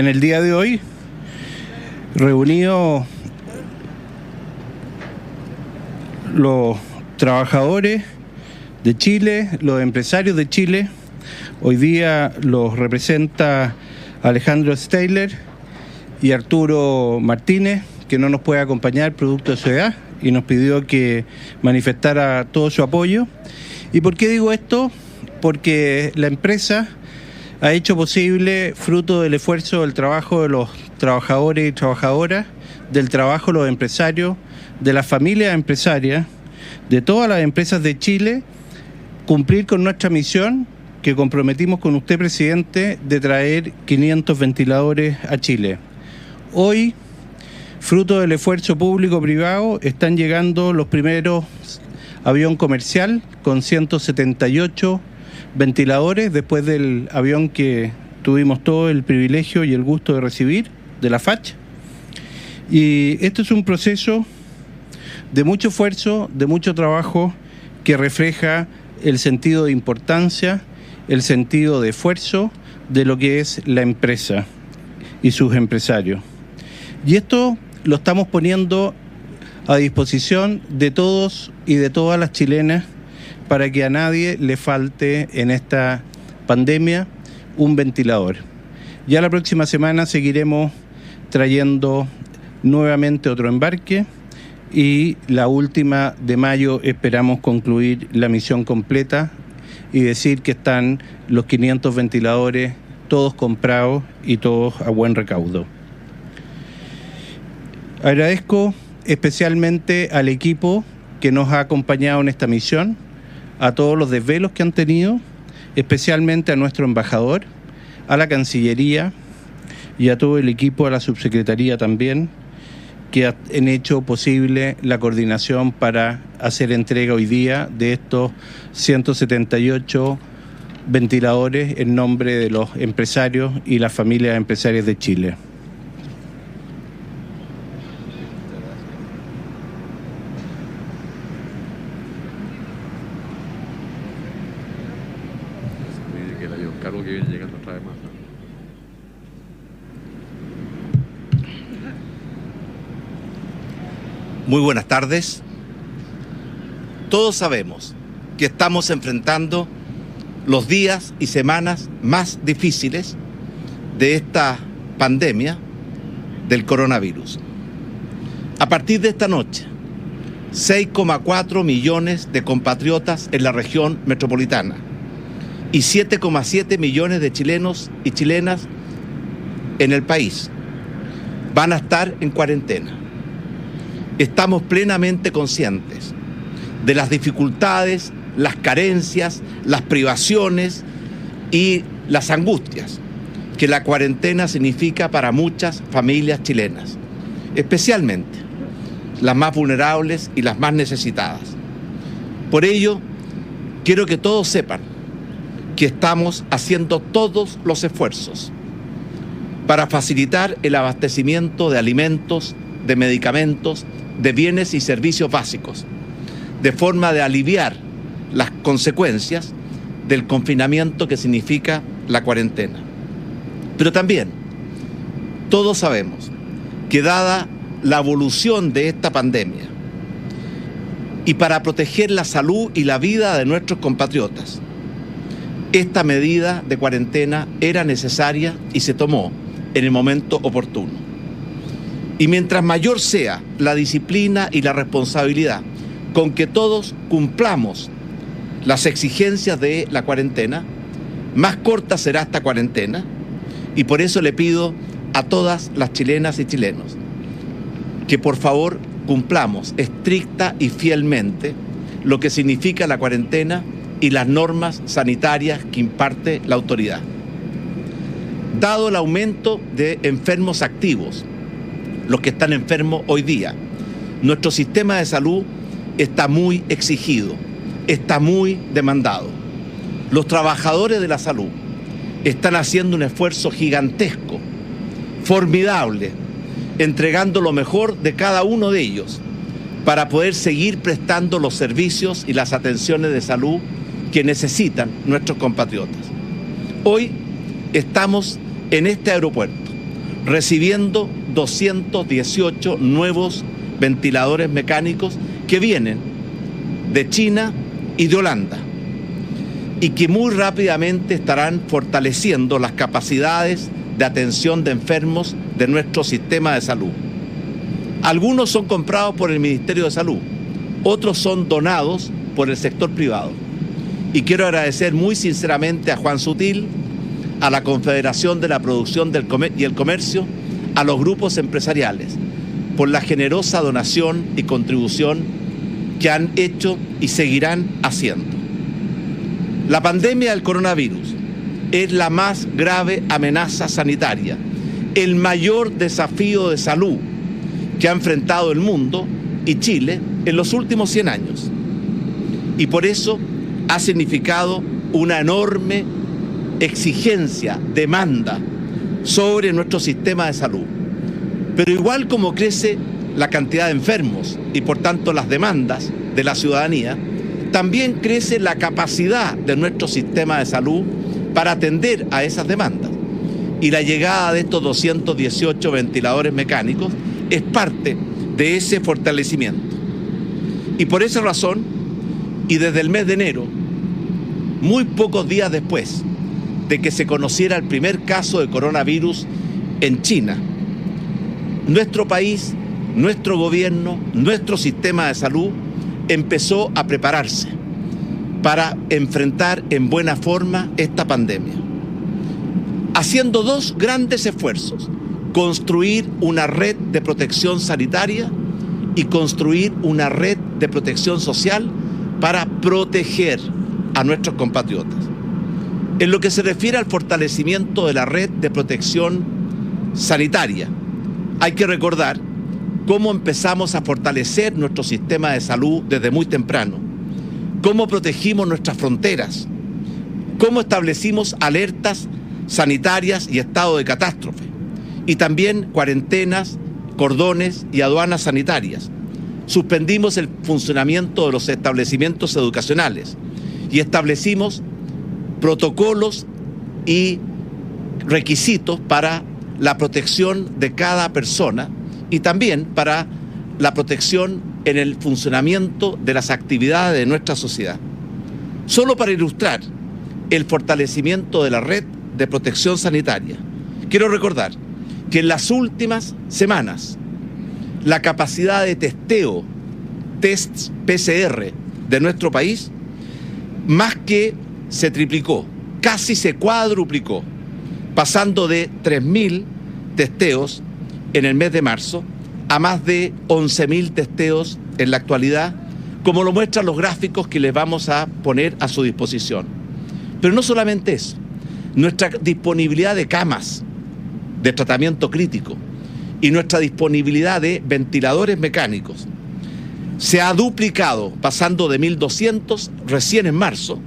En el día de hoy, reunidos los trabajadores de Chile, los empresarios de Chile, hoy día los representa Alejandro Steyler y Arturo Martínez, que no nos puede acompañar producto de su edad y nos pidió que manifestara todo su apoyo. ¿Y por qué digo esto? Porque la empresa ha hecho posible, fruto del esfuerzo del trabajo de los trabajadores y trabajadoras, del trabajo de los empresarios, de las familias empresarias, de todas las empresas de Chile, cumplir con nuestra misión que comprometimos con usted, presidente, de traer 500 ventiladores a Chile. Hoy, fruto del esfuerzo público-privado, están llegando los primeros avión comercial con 178 ventiladores, después del avión que tuvimos todo el privilegio y el gusto de recibir, de la FACH. Y esto es un proceso de mucho esfuerzo, de mucho trabajo, que refleja el sentido de importancia, el sentido de esfuerzo de lo que es la empresa y sus empresarios. Y esto lo estamos poniendo a disposición de todos y de todas las chilenas, para que a nadie le falte en esta pandemia un ventilador. Ya la próxima semana seguiremos trayendo nuevamente otro embarque y la última de mayo esperamos concluir la misión completa y decir que están los 500 ventiladores todos comprados y todos a buen recaudo. Agradezco especialmente al equipo que nos ha acompañado en esta misión, a todos los desvelos que han tenido, especialmente a nuestro embajador, a la Cancillería y a todo el equipo, a la subsecretaría también, que han hecho posible la coordinación para hacer entrega hoy día de estos 178 ventiladores en nombre de los empresarios y las familias empresarias de Chile. Cargo que viene llegando otra vez más. Muy buenas tardes. Todos sabemos que estamos enfrentando los días y semanas más difíciles de esta pandemia del coronavirus. A partir de esta noche, 6,4 millones de compatriotas en la región metropolitana y 7,7 millones de chilenos y chilenas en el país van a estar en cuarentena. Estamos plenamente conscientes de las dificultades, las carencias, las privaciones y las angustias que la cuarentena significa para muchas familias chilenas, especialmente las más vulnerables y las más necesitadas. Por ello, quiero que todos sepan que estamos haciendo todos los esfuerzos para facilitar el abastecimiento de alimentos, de medicamentos, de bienes y servicios básicos, de forma de aliviar las consecuencias del confinamiento que significa la cuarentena. Pero también todos sabemos que dada la evolución de esta pandemia y para proteger la salud y la vida de nuestros compatriotas, esta medida de cuarentena era necesaria y se tomó en el momento oportuno. Y mientras mayor sea la disciplina y la responsabilidad con que todos cumplamos las exigencias de la cuarentena, más corta será esta cuarentena, y por eso le pido a todas las chilenas y chilenos que por favor cumplamos estricta y fielmente lo que significa la cuarentena y las normas sanitarias que imparte la autoridad. Dado el aumento de enfermos activos, los que están enfermos hoy día, nuestro sistema de salud está muy exigido, está muy demandado. Los trabajadores de la salud están haciendo un esfuerzo gigantesco, formidable, entregando lo mejor de cada uno de ellos para poder seguir prestando los servicios y las atenciones de salud que necesitan nuestros compatriotas. Hoy estamos en este aeropuerto recibiendo 218 nuevos ventiladores mecánicos que vienen de China y de Holanda y que muy rápidamente estarán fortaleciendo las capacidades de atención de enfermos de nuestro sistema de salud. Algunos son comprados por el Ministerio de Salud, otros son donados por el sector privado. Y quiero agradecer muy sinceramente a Juan Sutil, a la Confederación de la Producción y el Comercio, a los grupos empresariales, por la generosa donación y contribución que han hecho y seguirán haciendo. La pandemia del coronavirus es la más grave amenaza sanitaria, el mayor desafío de salud que ha enfrentado el mundo y Chile en los últimos 100 años. Y por eso ha significado una enorme exigencia, demanda sobre nuestro sistema de salud. Pero igual como crece la cantidad de enfermos y por tanto las demandas de la ciudadanía, también crece la capacidad de nuestro sistema de salud para atender a esas demandas. Y la llegada de estos 218 ventiladores mecánicos es parte de ese fortalecimiento. Y por esa razón, y desde el mes de enero, muy pocos días después de que se conociera el primer caso de coronavirus en China, nuestro país, nuestro gobierno, nuestro sistema de salud empezó a prepararse para enfrentar en buena forma esta pandemia, haciendo dos grandes esfuerzos: construir una red de protección sanitaria y construir una red de protección social para proteger a nuestros compatriotas. En lo que se refiere al fortalecimiento de la red de protección sanitaria, hay que recordar cómo empezamos a fortalecer nuestro sistema de salud desde muy temprano, cómo protegimos nuestras fronteras, cómo establecimos alertas sanitarias y estado de catástrofe, y también cuarentenas, cordones y aduanas sanitarias. Suspendimos el funcionamiento de los establecimientos educacionales y establecimos protocolos y requisitos para la protección de cada persona y también para la protección en el funcionamiento de las actividades de nuestra sociedad. Solo para ilustrar el fortalecimiento de la red de protección sanitaria, quiero recordar que en las últimas semanas la capacidad de testeo, tests PCR de nuestro país, más que se triplicó, casi se cuadruplicó, pasando de 3.000 testeos en el mes de marzo a más de 11.000 testeos en la actualidad, como lo muestran los gráficos que les vamos a poner a su disposición. Pero no solamente eso, nuestra disponibilidad de camas de tratamiento crítico y nuestra disponibilidad de ventiladores mecánicos se ha duplicado, pasando de 1.200 recién en marzo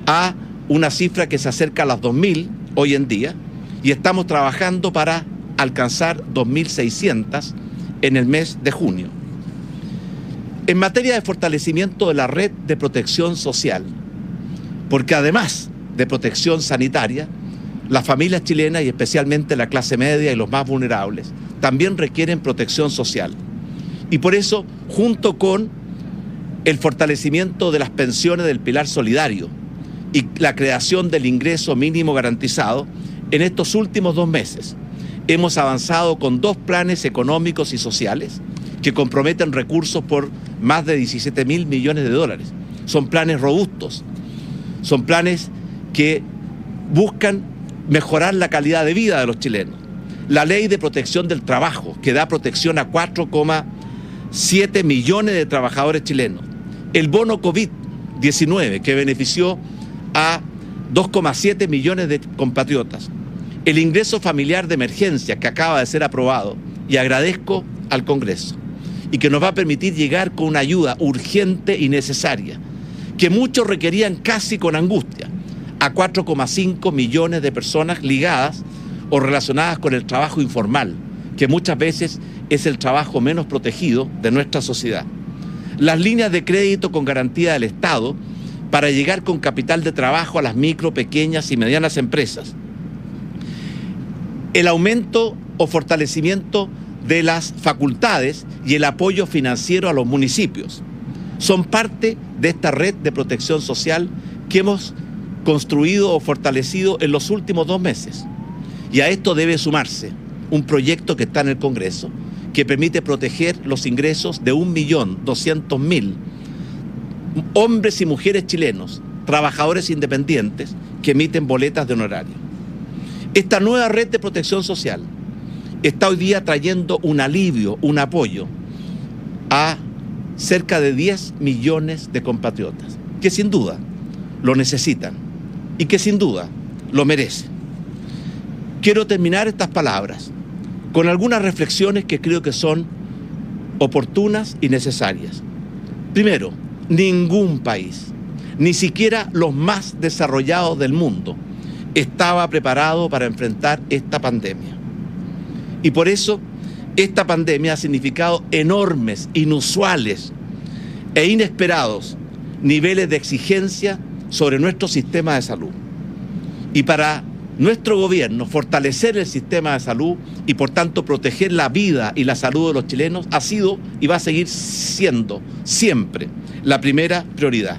a una cifra que se acerca a las 2.000 hoy en día, y estamos trabajando para alcanzar 2.600 en el mes de junio. En materia de fortalecimiento de la red de protección social, porque además de protección sanitaria, las familias chilenas y especialmente la clase media y los más vulnerables también requieren protección social. Y por eso, junto con el fortalecimiento de las pensiones del pilar solidario y la creación del ingreso mínimo garantizado, en estos últimos 2 meses hemos avanzado con 2 planes económicos y sociales que comprometen recursos por más de 17.000 millones de dólares. Son planes robustos, son planes que buscan mejorar la calidad de vida de los chilenos. La ley de protección del trabajo, que da protección a 4,7 millones de trabajadores chilenos. El bono COVID-19, que benefició a 2,7 millones de compatriotas. El ingreso familiar de emergencia, que acaba de ser aprobado, y agradezco al Congreso, y que nos va a permitir llegar con una ayuda urgente y necesaria, que muchos requerían casi con angustia, a 4,5 millones de personas ligadas o relacionadas con el trabajo informal, que muchas veces es el trabajo menos protegido de nuestra sociedad. Las líneas de crédito con garantía del Estado para llegar con capital de trabajo a las micro, pequeñas y medianas empresas. El aumento o fortalecimiento de las facultades y el apoyo financiero a los municipios. Son parte de esta red de protección social que hemos construido o fortalecido en los últimos 2 meses. Y a esto debe sumarse un proyecto que está en el Congreso que permite proteger los ingresos de 1.200.000 hombres y mujeres chilenos, trabajadores independientes que emiten boletas de honorario. Esta nueva red de protección social está hoy día trayendo un alivio, un apoyo a cerca de 10 millones de compatriotas, que sin duda lo necesitan y que sin duda lo merecen. Quiero terminar estas palabras con algunas reflexiones que creo que son oportunas y necesarias. Primero, ningún país, ni siquiera los más desarrollados del mundo, estaba preparado para enfrentar esta pandemia. Y por eso, esta pandemia ha significado enormes, inusuales e inesperados niveles de exigencia sobre nuestro sistema de salud. Y para nuestro gobierno, fortalecer el sistema de salud y por tanto proteger la vida y la salud de los chilenos ha sido y va a seguir siendo siempre la primera prioridad.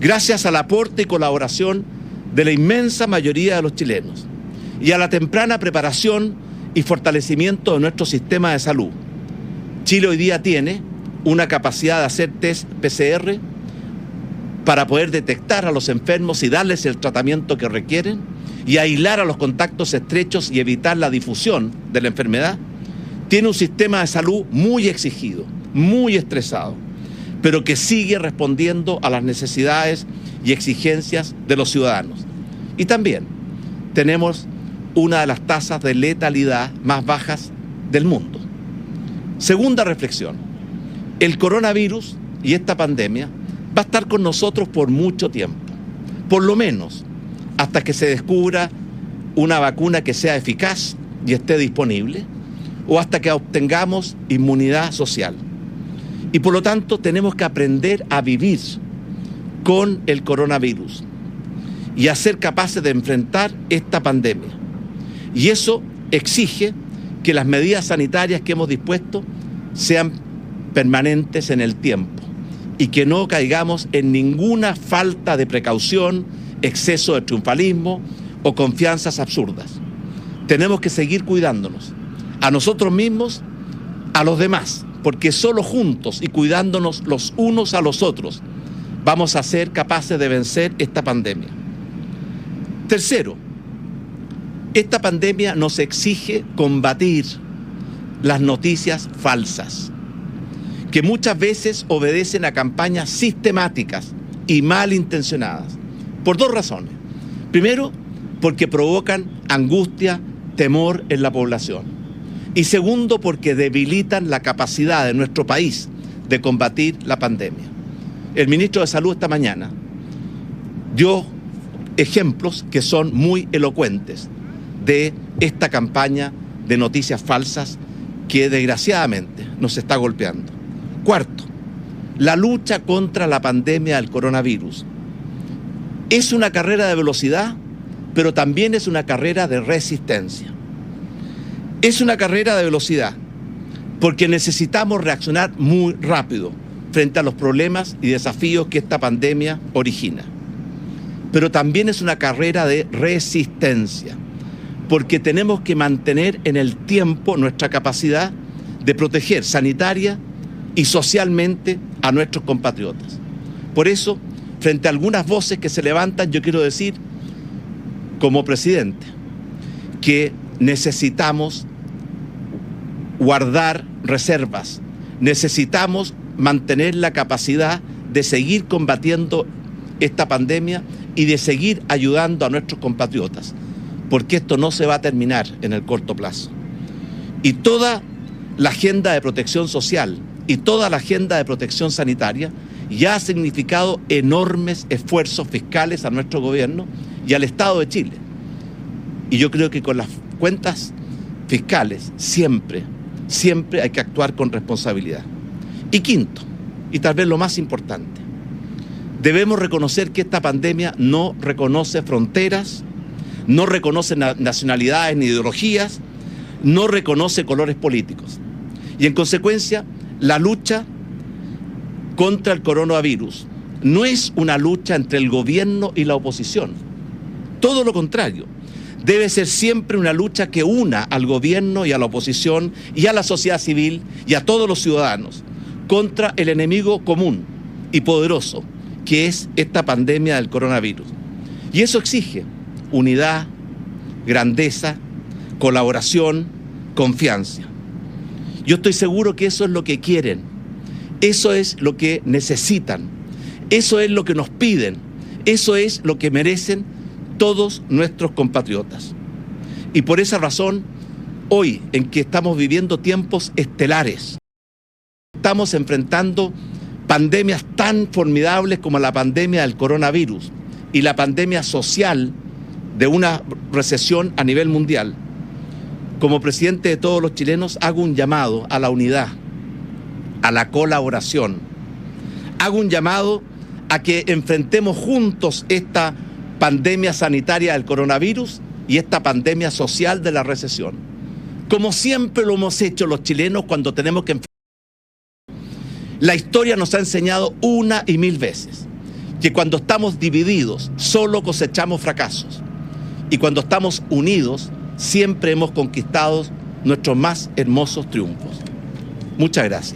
Gracias al aporte y colaboración de la inmensa mayoría de los chilenos y a la temprana preparación y fortalecimiento de nuestro sistema de salud, Chile hoy día tiene una capacidad de hacer test PCR para poder detectar a los enfermos y darles el tratamiento que requieren y aislar a los contactos estrechos y evitar la difusión de la enfermedad. Tiene un sistema de salud muy exigido, muy estresado, pero que sigue respondiendo a las necesidades y exigencias de los ciudadanos. Y también tenemos una de las tasas de letalidad más bajas del mundo. Segunda reflexión, el coronavirus y esta pandemia va a estar con nosotros por mucho tiempo, por lo menos hasta que se descubra una vacuna que sea eficaz y esté disponible, o hasta que obtengamos inmunidad social. Y por lo tanto tenemos que aprender a vivir con el coronavirus y a ser capaces de enfrentar esta pandemia. Y eso exige que las medidas sanitarias que hemos dispuesto sean permanentes en el tiempo y que no caigamos en ninguna falta de precaución, exceso de triunfalismo o confianzas absurdas. Tenemos que seguir cuidándonos, a nosotros mismos, a los demás, porque solo juntos y cuidándonos los unos a los otros vamos a ser capaces de vencer esta pandemia. Tercero, esta pandemia nos exige combatir las noticias falsas, que muchas veces obedecen a campañas sistemáticas y malintencionadas, por 2 razones. Primero, porque provocan angustia, temor en la población. Y segundo, porque debilitan la capacidad de nuestro país de combatir la pandemia. El ministro de Salud esta mañana dio ejemplos que son muy elocuentes de esta campaña de noticias falsas que desgraciadamente nos está golpeando. Cuarto, la lucha contra la pandemia del coronavirus es una carrera de velocidad, pero también es una carrera de resistencia. Es una carrera de velocidad porque necesitamos reaccionar muy rápido frente a los problemas y desafíos que esta pandemia origina. Pero también es una carrera de resistencia porque tenemos que mantener en el tiempo nuestra capacidad de proteger sanitaria y socialmente a nuestros compatriotas. Por eso, frente a algunas voces que se levantan, yo quiero decir, como presidente, que necesitamos guardar reservas, necesitamos mantener la capacidad de seguir combatiendo esta pandemia y de seguir ayudando a nuestros compatriotas, porque esto no se va a terminar en el corto plazo. Y toda la agenda de protección social y toda la agenda de protección sanitaria ya ha significado enormes esfuerzos fiscales a nuestro gobierno y al Estado de Chile. Y yo creo que con las cuentas fiscales siempre hay que actuar con responsabilidad. Y quinto, y tal vez lo más importante, debemos reconocer que esta pandemia no reconoce fronteras, no reconoce nacionalidades ni ideologías, no reconoce colores políticos. Y en consecuencia, la lucha contra el coronavirus no es una lucha entre el gobierno y la oposición. Todo lo contrario, debe ser siempre una lucha que una al gobierno y a la oposición y a la sociedad civil y a todos los ciudadanos contra el enemigo común y poderoso que es esta pandemia del coronavirus. Y eso exige unidad, grandeza, colaboración, confianza. Yo estoy seguro que eso es lo que quieren, eso es lo que necesitan, eso es lo que nos piden, eso es lo que merecen todos nuestros compatriotas. Y por esa razón, hoy en que estamos viviendo tiempos estelares, estamos enfrentando pandemias tan formidables como la pandemia del coronavirus y la pandemia social de una recesión a nivel mundial. Como presidente de todos los chilenos, hago un llamado a la unidad, a la colaboración. Hago un llamado a que enfrentemos juntos esta pandemia sanitaria del coronavirus y esta pandemia social de la recesión. Como siempre lo hemos hecho los chilenos cuando tenemos que enfrentar. La historia nos ha enseñado una y mil veces que cuando estamos divididos solo cosechamos fracasos y cuando estamos unidos siempre hemos conquistado nuestros más hermosos triunfos. Muchas gracias.